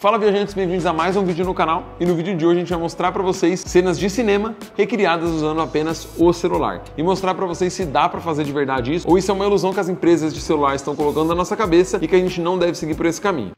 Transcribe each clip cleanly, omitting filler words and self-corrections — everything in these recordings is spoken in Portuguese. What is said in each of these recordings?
Fala viajantes, bem-vindos a mais um vídeo no canal e no vídeo de hoje a gente vai mostrar pra vocês cenas de cinema recriadas usando apenas o celular e mostrar pra vocês se dá pra fazer de verdade isso ou isso é uma ilusão que as empresas de celular estão colocando na nossa cabeça e que a gente não deve seguir por esse caminho.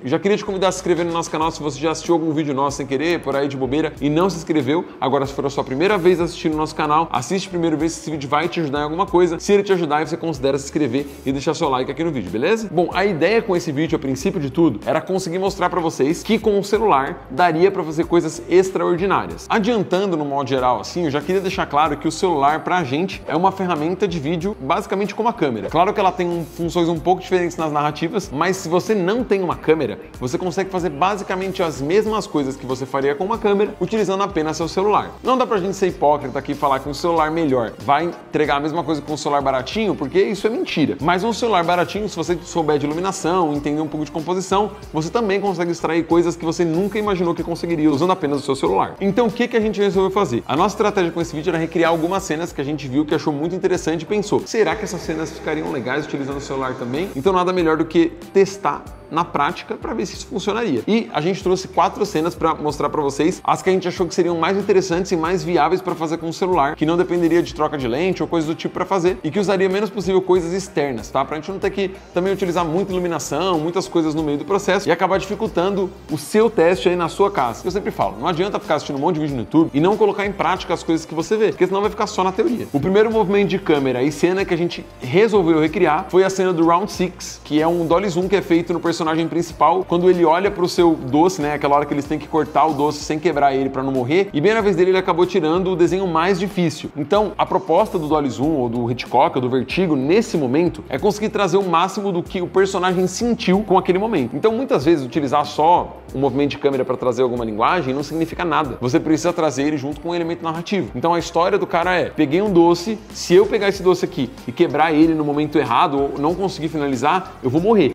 Já queria te convidar a se inscrever no nosso canal se você já assistiu algum vídeo nosso sem querer, por aí de bobeira e não se inscreveu. Agora, se for a sua primeira vez assistindo o nosso canal, assiste primeiro, vê se esse vídeo vai te ajudar em alguma coisa. Se ele te ajudar, você considera se inscrever e deixar seu like aqui no vídeo, beleza? Bom, a ideia com esse vídeo, a princípio de tudo, era conseguir mostrar pra vocês que com o celular daria pra fazer coisas extraordinárias. Adiantando no modo geral assim, eu já queria deixar claro que o celular pra gente é uma ferramenta de vídeo basicamente como a câmera. Claro que ela tem funções um pouco diferentes nas narrativas, mas se você não tem uma câmera, você consegue fazer basicamente as mesmas coisas que você faria com uma câmera utilizando apenas seu celular. Não dá pra gente ser hipócrita aqui e falar que um celular melhor vai entregar a mesma coisa que um celular baratinho, porque isso é mentira. Mas um celular baratinho, se você souber de iluminação, entender um pouco de composição, você também consegue extrair coisas que você nunca imaginou que conseguiria usando apenas o seu celular. Então o que a gente resolveu fazer? A nossa estratégia com esse vídeo era recriar algumas cenas que a gente viu que achou muito interessante e pensou, será que essas cenas ficariam legais utilizando o celular também? Então nada melhor do que testar na prática para ver se isso funcionaria. E a gente trouxe 4 cenas para mostrar para vocês as que a gente achou que seriam mais interessantes e mais viáveis para fazer com o celular, que não dependeria de troca de lente ou coisa do tipo para fazer e que usaria menos possível coisas externas, tá? Pra gente não ter que também utilizar muita iluminação, muitas coisas no meio do processo e acabar dificultando o seu teste aí na sua casa. Eu sempre falo, não adianta ficar assistindo um monte de vídeo no YouTube e não colocar em prática as coisas que você vê, porque senão vai ficar só na teoria. O primeiro movimento de câmera e cena que a gente resolveu recriar foi a cena do Round 6, que é um dolly zoom que é feito no personagem principal, quando ele olha pro seu doce, né, aquela hora que eles têm que cortar o doce sem quebrar ele para não morrer, e bem na vez dele ele acabou tirando o desenho mais difícil. Então, a proposta do dolly zoom ou do Hitchcock ou do Vertigo nesse momento é conseguir trazer o máximo do que o personagem sentiu com aquele momento. Então, muitas vezes utilizar só um movimento de câmera para trazer alguma linguagem não significa nada. Você precisa trazer ele junto com um elemento narrativo. Então, a história do cara é: peguei um doce, se eu pegar esse doce aqui e quebrar ele no momento errado ou não conseguir finalizar, eu vou morrer.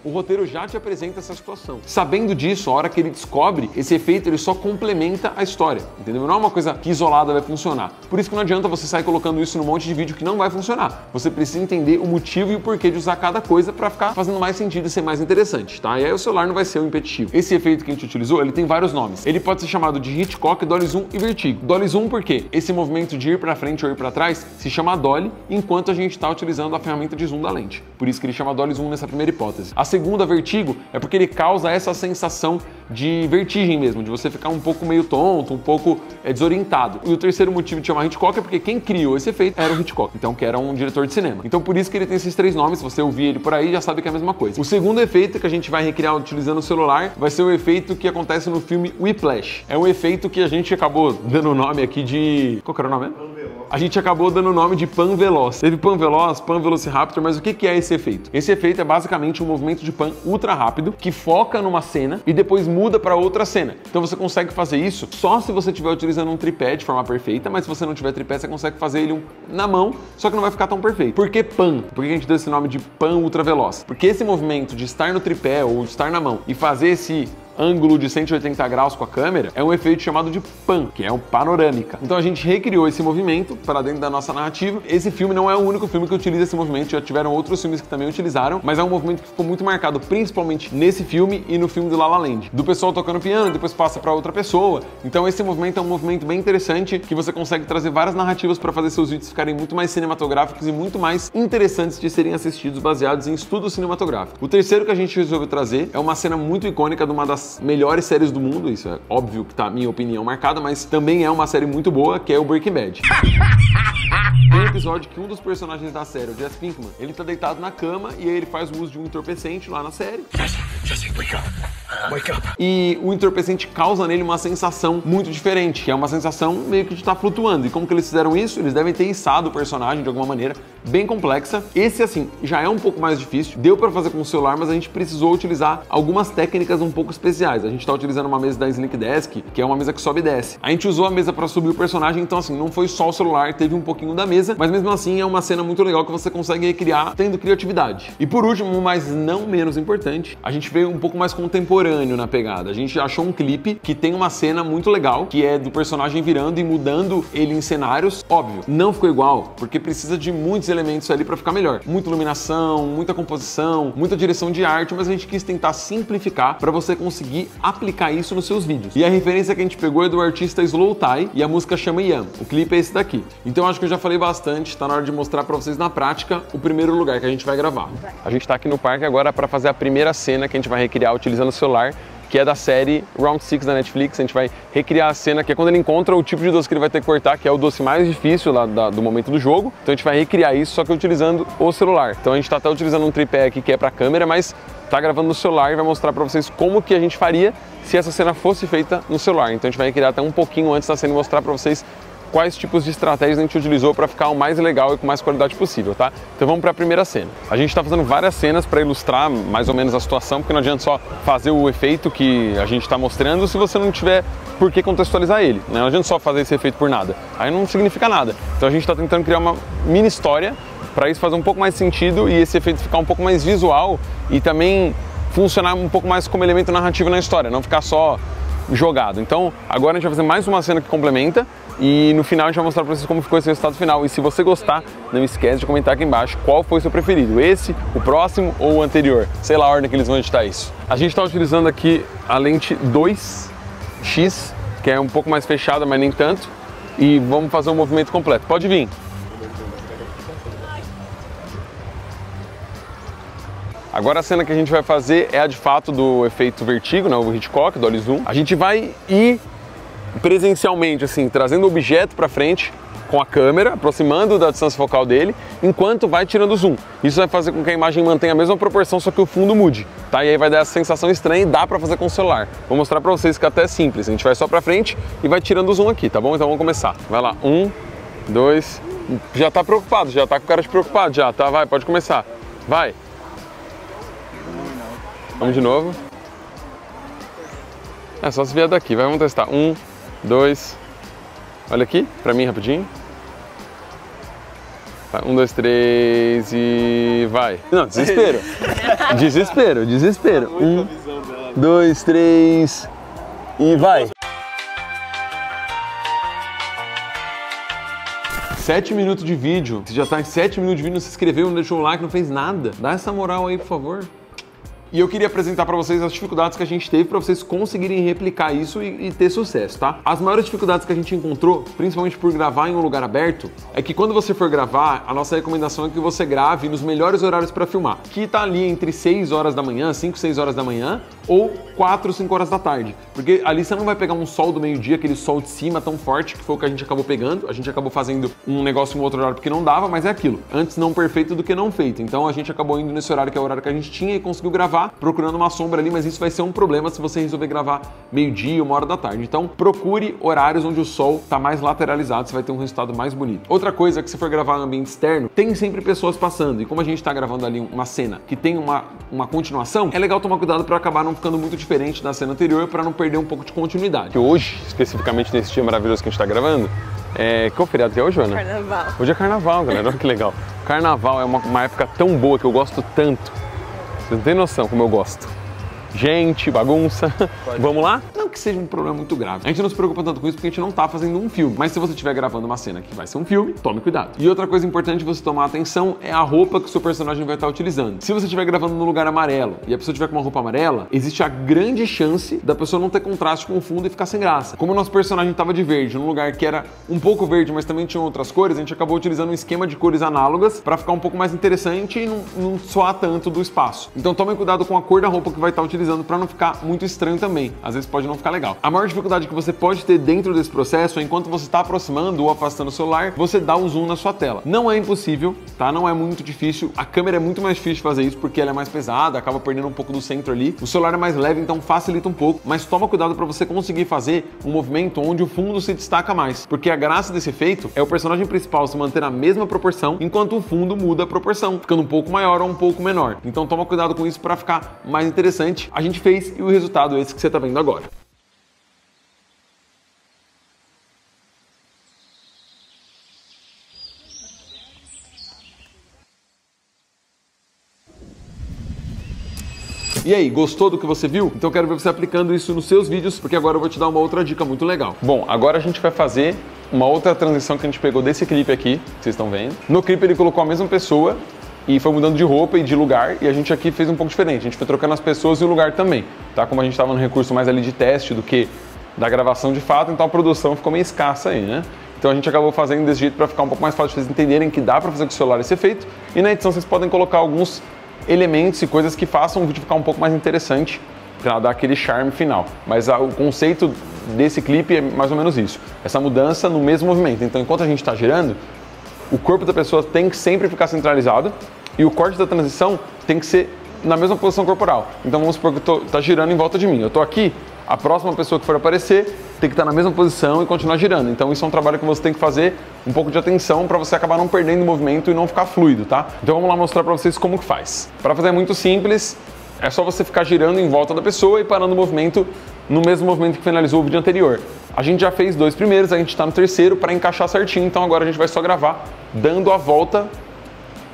O roteiro já te apresenta essa situação. Sabendo disso, a hora que ele descobre, esse efeito ele só complementa a história, entendeu? Não é uma coisa que isolada vai funcionar. Por isso que não adianta você sair colocando isso num monte de vídeo que não vai funcionar. Você precisa entender o motivo e o porquê de usar cada coisa para ficar fazendo mais sentido e ser mais interessante, tá? E aí o celular não vai ser um impeditivo. Esse efeito que a gente utilizou, ele tem vários nomes. Ele pode ser chamado de Hitchcock, dolly zoom e vertigo. Dolly zoom porque esse movimento de ir para frente ou ir para trás se chama dolly, enquanto a gente está utilizando a ferramenta de zoom da lente. Por isso que ele chama dolly zoom nessa primeira hipótese. A segunda, vertigo, é porque ele causa essa sensação de vertigem mesmo, de você ficar um pouco meio tonto, um pouco desorientado. E o terceiro motivo de chamar Hitchcock é porque quem criou esse efeito era o Hitchcock, então que era um diretor de cinema. Então por isso que ele tem esses 3 nomes, se você ouvir ele por aí já sabe que é a mesma coisa. O segundo efeito que a gente vai recriar utilizando o celular vai ser o efeito que acontece no filme Whiplash. É um efeito que a gente acabou dando o nome aqui de... Qual que era o nome? A gente acabou dando o nome de Pan Veloz. Teve Pan Veloz, Pan Velociraptor, mas o que é esse efeito? Esse efeito é basicamente um movimento de pan ultra rápido que foca numa cena e depois muda para outra cena. Então você consegue fazer isso só se você estiver utilizando um tripé de forma perfeita, mas se você não tiver tripé, você consegue fazer ele na mão, só que não vai ficar tão perfeito. Por que pan? Por que a gente deu esse nome de pan ultra veloz? Porque esse movimento de estar no tripé ou de estar na mão e fazer esse ângulo de 180 graus com a câmera é um efeito chamado de pan, que é um panorâmica. Então a gente recriou esse movimento para dentro da nossa narrativa. Esse filme não é o único filme que utiliza esse movimento, já tiveram outros filmes que também utilizaram, mas é um movimento que ficou muito marcado, principalmente nesse filme e no filme do La La Land. Do pessoal tocando piano, depois passa para outra pessoa. Então esse movimento é um movimento bem interessante, que você consegue trazer várias narrativas para fazer seus vídeos ficarem muito mais cinematográficos e muito mais interessantes de serem assistidos, baseados em estudos cinematográficos. O terceiro que a gente resolveu trazer é uma cena muito icônica de uma das melhores séries do mundo, isso é óbvio que tá, minha opinião, marcada, mas também é uma série muito boa, que é o Breaking Bad. Tem um episódio que um dos personagens da série, o Jesse Pinkman, ele tá deitado na cama e aí ele faz o uso de um entorpecente lá na série. Jesse, wake up. Wake up. E o entorpecente causa nele uma sensação muito diferente, que é uma sensação meio que de estar flutuando. E como que eles fizeram isso? Eles devem ter içado o personagem de alguma maneira bem complexa. Esse, assim, já é um pouco mais difícil. Deu pra fazer com o celular, mas a gente precisou utilizar algumas técnicas um pouco especiais. A gente tá utilizando uma mesa da Slick Desk, que é uma mesa que sobe e desce. A gente usou a mesa pra subir o personagem, então assim, não foi só o celular, teve um pouquinho da da mesa, mas mesmo assim é uma cena muito legal que você consegue recriar tendo criatividade. E por último, mas não menos importante, a gente veio um pouco mais contemporâneo na pegada. A gente achou um clipe que tem uma cena muito legal, que é do personagem virando e mudando ele em cenários. Óbvio, não ficou igual, porque precisa de muitos elementos ali para ficar melhor. Muita iluminação, muita composição, muita direção de arte, mas a gente quis tentar simplificar para você conseguir aplicar isso nos seus vídeos. E a referência que a gente pegou é do artista Slow Tie e a música chama Yam. O clipe é esse daqui. Então acho que eu já falei bastante, tá na hora de mostrar para vocês na prática o primeiro lugar que a gente vai gravar. A gente tá aqui no parque agora para fazer a primeira cena que a gente vai recriar utilizando o celular, que é da série Round 6 da Netflix. A gente vai recriar a cena que é quando ele encontra o tipo de doce que ele vai ter que cortar, que é o doce mais difícil lá do momento do jogo. Então a gente vai recriar isso, só que utilizando o celular. Então a gente tá até utilizando um tripé aqui que é pra câmera, mas tá gravando no celular e vai mostrar pra vocês como que a gente faria se essa cena fosse feita no celular. Então a gente vai recriar até um pouquinho antes da cena e mostrar pra vocês quais tipos de estratégias a gente utilizou para ficar o mais legal e com mais qualidade possível, tá? Então vamos para a primeira cena. A gente está fazendo várias cenas para ilustrar mais ou menos a situação, porque não adianta só fazer o efeito que a gente está mostrando se você não tiver por que contextualizar ele, né? Não adianta só fazer esse efeito por nada, aí não significa nada. Então a gente está tentando criar uma mini história para isso fazer um pouco mais sentido e esse efeito ficar um pouco mais visual e também funcionar um pouco mais como elemento narrativo na história, não ficar só jogado. Então agora a gente vai fazer mais uma cena que complementa e no final a gente vai mostrar pra vocês como ficou esse resultado final. E se você gostar, não esquece de comentar aqui embaixo qual foi o seu preferido, esse, o próximo ou o anterior, sei lá a ordem que eles vão editar isso. A gente está utilizando aqui a lente 2x, que é um pouco mais fechada, mas nem tanto, e vamos fazer um movimento completo. Pode vir. Agora a cena que a gente vai fazer é a de fato do efeito vertigo, né, o Hitchcock, do olho zoom. A gente vai ir presencialmente, assim, trazendo o objeto para frente com a câmera, aproximando da distância focal dele, enquanto vai tirando o zoom. Isso vai fazer com que a imagem mantenha a mesma proporção, só que o fundo mude, tá? E aí vai dar essa sensação estranha e dá para fazer com o celular. Vou mostrar para vocês que até é simples. A gente vai só para frente e vai tirando o zoom aqui, tá bom? Então vamos começar. Vai lá, 1, 2, já tá preocupado, já tá com cara de preocupado já, tá? Vai, pode começar. Vai. Vamos de novo. É só se vier daqui, vai, vamos testar. 1, 2, olha aqui, pra mim rapidinho. 1, 2, 3 e vai. Não, desespero. Desespero, desespero. 1, 2, 3 e vai. 7 minutos de vídeo. Você já tá em 7 minutos de vídeo, não se inscreveu, não deixou o like, não fez nada. Dá essa moral aí, por favor. E eu queria apresentar para vocês as dificuldades que a gente teve para vocês conseguirem replicar isso e ter sucesso, tá? As maiores dificuldades que a gente encontrou, principalmente por gravar em um lugar aberto, é que quando você for gravar, a nossa recomendação é que você grave nos melhores horários para filmar, que tá ali entre 6 horas da manhã, 5, 6 horas da manhã, ou 4, 5 horas da tarde. Porque ali você não vai pegar um sol do meio-dia, aquele sol de cima tão forte, que foi o que a gente acabou pegando. A gente acabou fazendo um negócio em outro horário porque não dava, mas é aquilo. Antes não perfeito do que não feito. Então a gente acabou indo nesse horário que é o horário que a gente tinha e conseguiu gravar procurando uma sombra ali, mas isso vai ser um problema se você resolver gravar meio-dia, 1 hora da tarde. Então procure horários onde o sol tá mais lateralizado, você vai ter um resultado mais bonito. Outra coisa é que se for gravar em ambiente externo, tem sempre pessoas passando. E como a gente tá gravando ali uma cena que tem uma continuação, é legal tomar cuidado para acabar não ficando muito diferente da cena anterior, para não perder um pouco de continuidade. Hoje, especificamente nesse dia maravilhoso que a gente tá gravando, qual feriado que é hoje, Ana? Carnaval. Hoje é carnaval, galera, olha que legal. Carnaval é uma época tão boa que eu gosto tanto. Você não tem noção como eu gosto. Gente, bagunça. Vamos lá? Não que seja um problema muito grave. A gente não se preocupa tanto com isso porque a gente não tá fazendo um filme. Mas se você estiver gravando uma cena que vai ser um filme, tome cuidado. E outra coisa importante você tomar atenção é a roupa que o seu personagem vai estar utilizando. Se você estiver gravando num lugar amarelo e a pessoa estiver com uma roupa amarela, existe a grande chance da pessoa não ter contraste com o fundo e ficar sem graça. Como o nosso personagem estava de verde, num lugar que era um pouco verde, mas também tinha outras cores, a gente acabou utilizando um esquema de cores análogas para ficar um pouco mais interessante e não soar tanto do espaço. Então tomem cuidado com a cor da roupa que vai estar utilizando para não ficar muito estranho também. Às vezes pode não ficar legal. A maior dificuldade que você pode ter dentro desse processo é enquanto você está aproximando ou afastando o celular, você dá o zoom na sua tela. Não é impossível, tá? Não é muito difícil. A câmera é muito mais difícil de fazer isso porque ela é mais pesada, acaba perdendo um pouco do centro ali. O celular é mais leve, então facilita um pouco, mas toma cuidado para você conseguir fazer um movimento onde o fundo se destaca mais, porque a graça desse efeito é o personagem principal se manter na mesma proporção, enquanto o fundo muda a proporção, ficando um pouco maior ou um pouco menor. Então toma cuidado com isso para ficar mais interessante. A gente fez e o resultado é esse que você está vendo agora. E aí, gostou do que você viu? Então eu quero ver você aplicando isso nos seus vídeos, porque agora eu vou te dar uma outra dica muito legal. Bom, agora a gente vai fazer uma outra transição que a gente pegou desse clipe aqui, que vocês estão vendo. No clipe ele colocou a mesma pessoa e foi mudando de roupa e de lugar, e a gente aqui fez um pouco diferente. A gente foi trocando as pessoas e o lugar também, tá? Como a gente estava no recurso mais ali de teste do que da gravação de fato, então a produção ficou meio escassa aí, né? Então a gente acabou fazendo desse jeito para ficar um pouco mais fácil de vocês entenderem que dá para fazer com o celular esse efeito, e na edição vocês podem colocar alguns elementos e coisas que façam o vídeo ficar um pouco mais interessante para dar aquele charme final. Mas o conceito desse clipe é mais ou menos isso, essa mudança no mesmo movimento. Então enquanto a gente está girando, o corpo da pessoa tem que sempre ficar centralizado e o corte da transição tem que ser na mesma posição corporal. Então vamos supor que tá girando em volta de mim. Eu tô aqui, a próxima pessoa que for aparecer tem que estar na mesma posição e continuar girando. Então isso é um trabalho que você tem que fazer um pouco de atenção para você acabar não perdendo o movimento e não ficar fluido, tá? Então vamos lá mostrar para vocês como que faz. Para fazer é muito simples, é só você ficar girando em volta da pessoa e parando o movimento no mesmo movimento que finalizou o vídeo anterior. A gente já fez 2 primeiros, a gente está no terceiro para encaixar certinho, então agora a gente vai só gravar dando a volta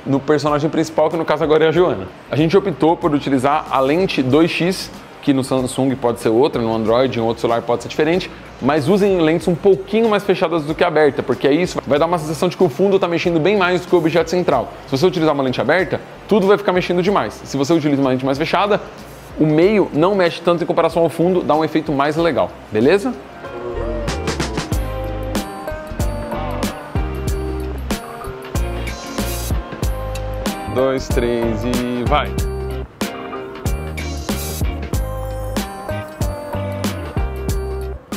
no personagem principal, que no caso agora é a Joana. A gente optou por utilizar a lente 2x, que no Samsung pode ser outra, no Android, em outro celular pode ser diferente, mas usem lentes um pouquinho mais fechadas do que aberta, porque aí isso vai dar uma sensação de que o fundo está mexendo bem mais do que o objeto central. Se você utilizar uma lente aberta, tudo vai ficar mexendo demais. Se você utiliza uma lente mais fechada, o meio não mexe tanto em comparação ao fundo, dá um efeito mais legal, beleza? Dois, três e vai!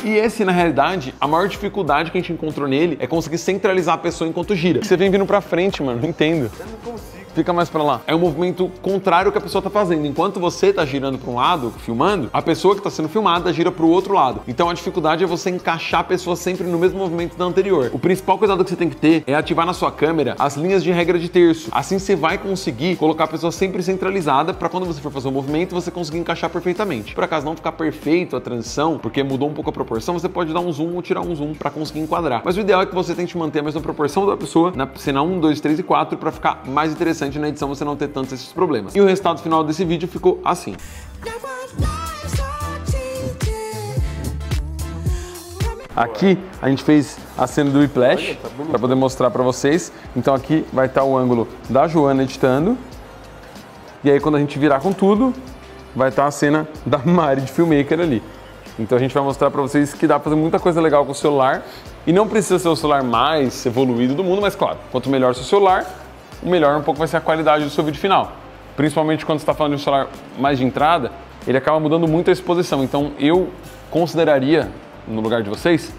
E esse, na realidade, a maior dificuldade que a gente encontrou nele é conseguir centralizar a pessoa enquanto gira. Você vem vindo pra frente, mano, não entendo. Eu não consigo. Fica mais pra lá. É um movimento contrário ao que a pessoa tá fazendo. Enquanto você tá girando pra um lado, filmando, a pessoa que tá sendo filmada gira pro outro lado. Então a dificuldade é você encaixar a pessoa sempre no mesmo movimento da anterior. O principal cuidado que você tem que ter é ativar na sua câmera as linhas de regra de terço. Assim você vai conseguir colocar a pessoa sempre centralizada pra quando você for fazer o movimento, você conseguir encaixar perfeitamente. Por acaso não ficar perfeito a transição, porque mudou um pouco a proporção, você pode dar um zoom ou tirar um zoom pra conseguir enquadrar. Mas o ideal é que você tente manter a mesma proporção da pessoa na cena 1, 2, 3 e 4 pra ficar mais interessante na edição, você não ter tantos esses problemas. E o resultado final desse vídeo ficou assim. Aqui a gente fez a cena do Whiplash para poder mostrar para vocês. Então aqui vai estar o ângulo da Joana editando. E aí quando a gente virar com tudo, vai estar a cena da Mari de Filmmaker ali. Então a gente vai mostrar para vocês que dá para fazer muita coisa legal com o celular. E não precisa ser o celular mais evoluído do mundo, mas claro, quanto melhor o seu celular, o melhor um pouco vai ser a qualidade do seu vídeo final. Principalmente quando você está falando de um celular mais de entrada, ele acaba mudando muito a exposição. Então eu consideraria, no lugar de vocês,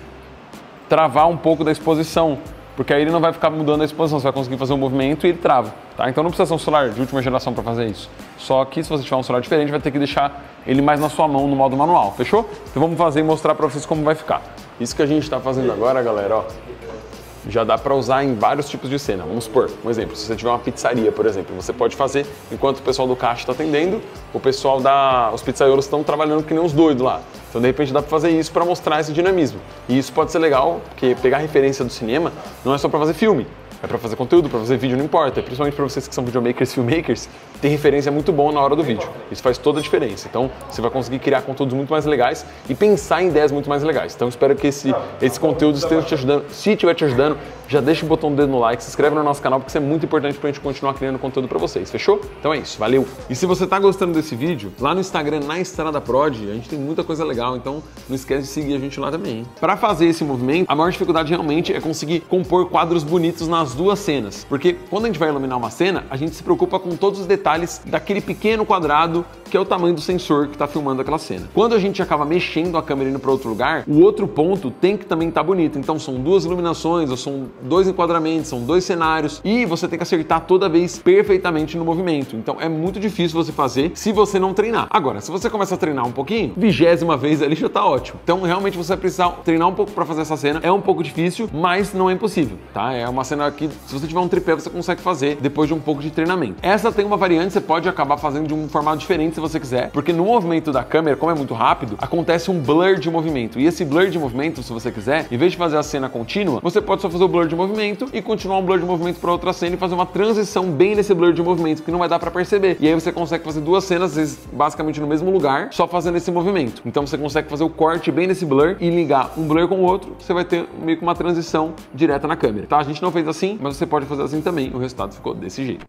travar um pouco da exposição, porque aí ele não vai ficar mudando a exposição, você vai conseguir fazer um movimento e ele trava, tá? Então não precisa ser um celular de última geração para fazer isso. Só que se você tiver um celular diferente, vai ter que deixar ele mais na sua mão no modo manual, fechou? Então vamos fazer e mostrar para vocês como vai ficar. Isso que a gente está fazendo agora, galera, ó, já dá para usar em vários tipos de cena. Vamos supor, um exemplo, se você tiver uma pizzaria, por exemplo, você pode fazer enquanto o pessoal do caixa está atendendo, o pessoal os pizzaiolos estão trabalhando que nem os doidos lá. Então, de repente, dá para fazer isso para mostrar esse dinamismo. E isso pode ser legal, porque pegar referência do cinema não é só para fazer filme. É para fazer conteúdo, para fazer vídeo, não importa. Principalmente para vocês que são videomakers, filmmakers, tem referência muito boa na hora do vídeo. Isso faz toda a diferença. Então, você vai conseguir criar conteúdos muito mais legais e pensar em ideias muito mais legais. Então, espero que esse conteúdo esteja te ajudando. Se estiver te ajudando, já deixa o botão do dedo no like, se inscreve no nosso canal, porque isso é muito importante pra gente continuar criando conteúdo pra vocês, fechou? Então é isso, valeu! E se você tá gostando desse vídeo, lá no Instagram, na Estrada Prod, a gente tem muita coisa legal, então não esquece de seguir a gente lá também, hein? Pra fazer esse movimento, a maior dificuldade realmente é conseguir compor quadros bonitos nas duas cenas, porque quando a gente vai iluminar uma cena, a gente se preocupa com todos os detalhes daquele pequeno quadrado que é o tamanho do sensor que tá filmando aquela cena. Quando a gente acaba mexendo a câmera indo pra outro lugar, o outro ponto tem que também estar bonito, então são duas iluminações, ou são dois enquadramentos, são dois cenários e você tem que acertar toda vez perfeitamente no movimento. Então é muito difícil você fazer se você não treinar. Agora, se você começa a treinar um pouquinho, 20ª vez ali já tá ótimo. Então realmente você vai precisar treinar um pouco para fazer essa cena. É um pouco difícil, mas não é impossível, tá? É uma cena que se você tiver um tripé você consegue fazer depois de um pouco de treinamento. Essa tem uma variante, você pode acabar fazendo de um formato diferente se você quiser, porque no movimento da câmera, como é muito rápido, acontece um blur de movimento. E esse blur de movimento, se você quiser, em vez de fazer a cena contínua, você pode só fazer o blur blur de movimento e continuar um blur de movimento para outra cena e fazer uma transição bem nesse blur de movimento, que não vai dar para perceber. E aí você consegue fazer duas cenas, às vezes, basicamente no mesmo lugar, só fazendo esse movimento. Então você consegue fazer o corte bem nesse blur e ligar um blur com o outro, você vai ter meio que uma transição direta na câmera, tá? A gente não fez assim, mas você pode fazer assim também. O resultado ficou desse jeito.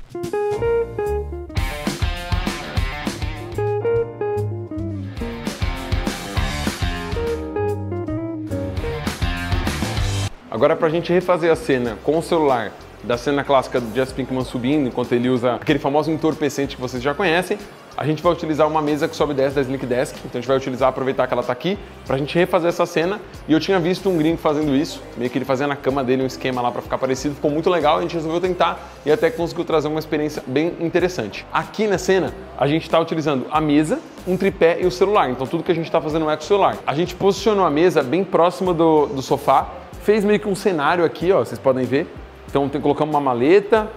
Agora, pra gente refazer a cena com o celular da cena clássica do Jesse Pinkman subindo, enquanto ele usa aquele famoso entorpecente que vocês já conhecem, a gente vai utilizar uma mesa que sobe e desce da Slick Desk. Então a gente vai utilizar, aproveitar que ela tá aqui, pra gente refazer essa cena. E eu tinha visto um gringo fazendo isso, meio que ele fazia na cama dele um esquema lá pra ficar parecido, ficou muito legal, a gente resolveu tentar e até conseguiu trazer uma experiência bem interessante. Aqui na cena, a gente tá utilizando a mesa, um tripé e o celular, então tudo que a gente tá fazendo é com o celular. A gente posicionou a mesa bem próxima do sofá, fez meio que um cenário aqui, ó, vocês podem ver. Então colocamos uma maleta,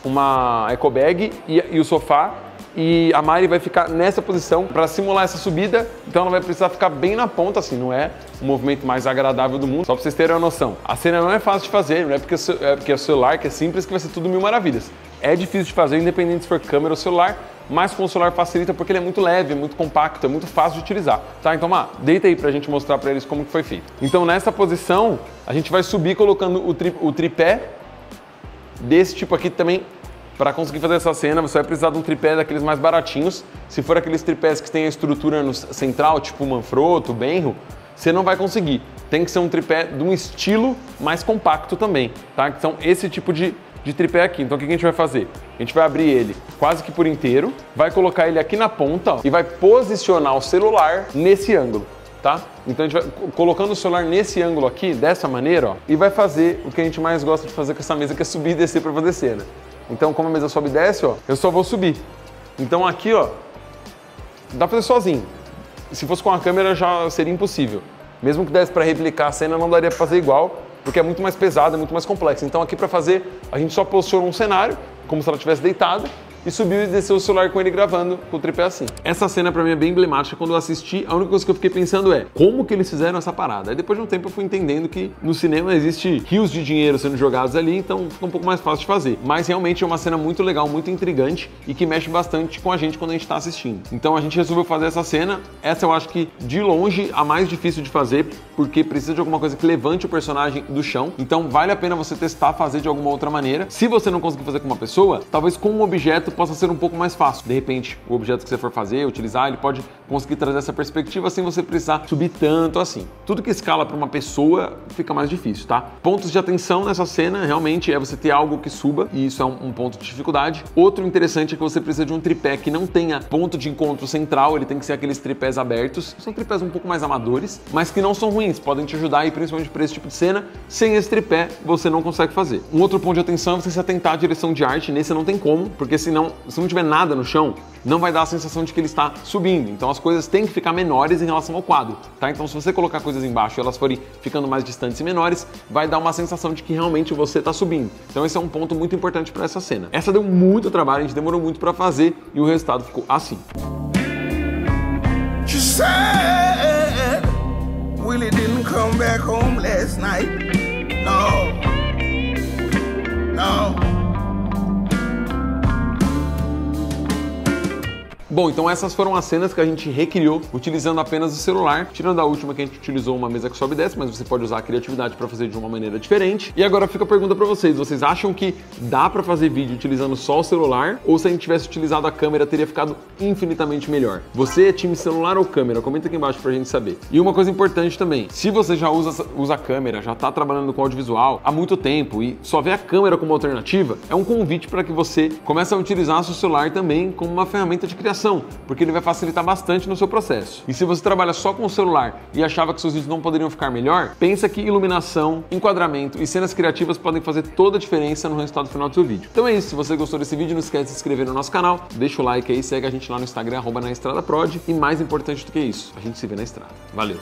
uma eco bag e o sofá. E a Mari vai ficar nessa posição para simular essa subida, então ela vai precisar ficar bem na ponta, assim, não é o movimento mais agradável do mundo. Só para vocês terem uma noção. A cena não é fácil de fazer, não é porque é o celular que é simples que vai ser tudo mil maravilhas. É difícil de fazer, independente se for câmera ou celular, mas com o celular facilita porque ele é muito leve, é muito compacto, é muito fácil de utilizar. Tá, então, deita aí pra gente mostrar pra eles como que foi feito. Então, nessa posição, a gente vai subir colocando o tripé desse tipo aqui também. Para conseguir fazer essa cena, você vai precisar de um tripé daqueles mais baratinhos. Se for aqueles tripés que tem a estrutura no central, tipo o Manfrotto, o Benro, você não vai conseguir. Tem que ser um tripé de um estilo mais compacto também, tá? Então, esse tipo de tripé aqui. Então, o que a gente vai fazer? A gente vai abrir ele quase que por inteiro, vai colocar ele aqui na ponta, ó, e vai posicionar o celular nesse ângulo, tá? Então, a gente vai colocando o celular nesse ângulo aqui, dessa maneira, ó, e vai fazer o que a gente mais gosta de fazer com essa mesa, que é subir e descer para fazer cena. Então, como a mesa sobe e desce, ó, eu só vou subir. Então aqui, ó, dá pra fazer sozinho. Se fosse com a câmera já seria impossível. Mesmo que desse para replicar a cena, não daria para fazer igual, porque é muito mais pesado, é muito mais complexo. Então aqui para fazer, a gente só posiciona um cenário, como se ela estivesse deitada, e subiu e desceu o celular com ele gravando com o tripé assim. Essa cena pra mim é bem emblemática. Quando eu assisti, a única coisa que eu fiquei pensando é como que eles fizeram essa parada? Aí depois de um tempo eu fui entendendo que no cinema existe rios de dinheiro sendo jogados ali, então fica um pouco mais fácil de fazer. Mas realmente é uma cena muito legal, muito intrigante e que mexe bastante com a gente quando a gente tá assistindo. Então a gente resolveu fazer essa cena. Essa eu acho que de longe a mais difícil de fazer, porque precisa de alguma coisa que levante o personagem do chão. Então vale a pena você testar fazer de alguma outra maneira. Se você não conseguir fazer com uma pessoa, talvez com um objeto possa ser um pouco mais fácil. De repente, o objeto que você for fazer, utilizar, ele pode conseguir trazer essa perspectiva sem você precisar subir tanto assim. Tudo que escala para uma pessoa fica mais difícil, tá? Pontos de atenção nessa cena realmente é você ter algo que suba, e isso é um ponto de dificuldade. Outro interessante é que você precisa de um tripé que não tenha ponto de encontro central, ele tem que ser aqueles tripés abertos. São tripés um pouco mais amadores, mas que não são ruins, podem te ajudar aí, principalmente para esse tipo de cena. Sem esse tripé, você não consegue fazer. Um outro ponto de atenção é você se atentar à direção de arte. Nesse não tem como, porque senão, se não tiver nada no chão, não vai dar a sensação de que ele está subindo. Então as coisas têm que ficar menores em relação ao quadro, tá? Então se você colocar coisas embaixo e elas forem ficando mais distantes e menores, vai dar uma sensação de que realmente você está subindo. Então esse é um ponto muito importante para essa cena. Essa deu muito trabalho, a gente demorou muito para fazer e o resultado ficou assim. She said, Willie didn't come back home last night. No. Bom, então essas foram as cenas que a gente recriou utilizando apenas o celular, tirando a última que a gente utilizou uma mesa que sobe e desce, mas você pode usar a criatividade para fazer de uma maneira diferente. E agora fica a pergunta para vocês acham que dá para fazer vídeo utilizando só o celular, ou se a gente tivesse utilizado a câmera teria ficado infinitamente melhor? Você é time celular ou câmera? Comenta aqui embaixo pra gente saber. E uma coisa importante também, se você já usa a câmera, já tá trabalhando com audiovisual há muito tempo e só vê a câmera como alternativa, é um convite para que você comece a utilizar seu celular também como uma ferramenta de criação, porque ele vai facilitar bastante no seu processo. E se você trabalha só com o celular e achava que seus vídeos não poderiam ficar melhor, pensa que iluminação, enquadramento e cenas criativas podem fazer toda a diferença no resultado final do seu vídeo. Então é isso, se você gostou desse vídeo, não esquece de se inscrever no nosso canal, deixa o like aí, segue a gente lá no Instagram, @naestradaprod, e mais importante do que isso, a gente se vê na estrada. Valeu!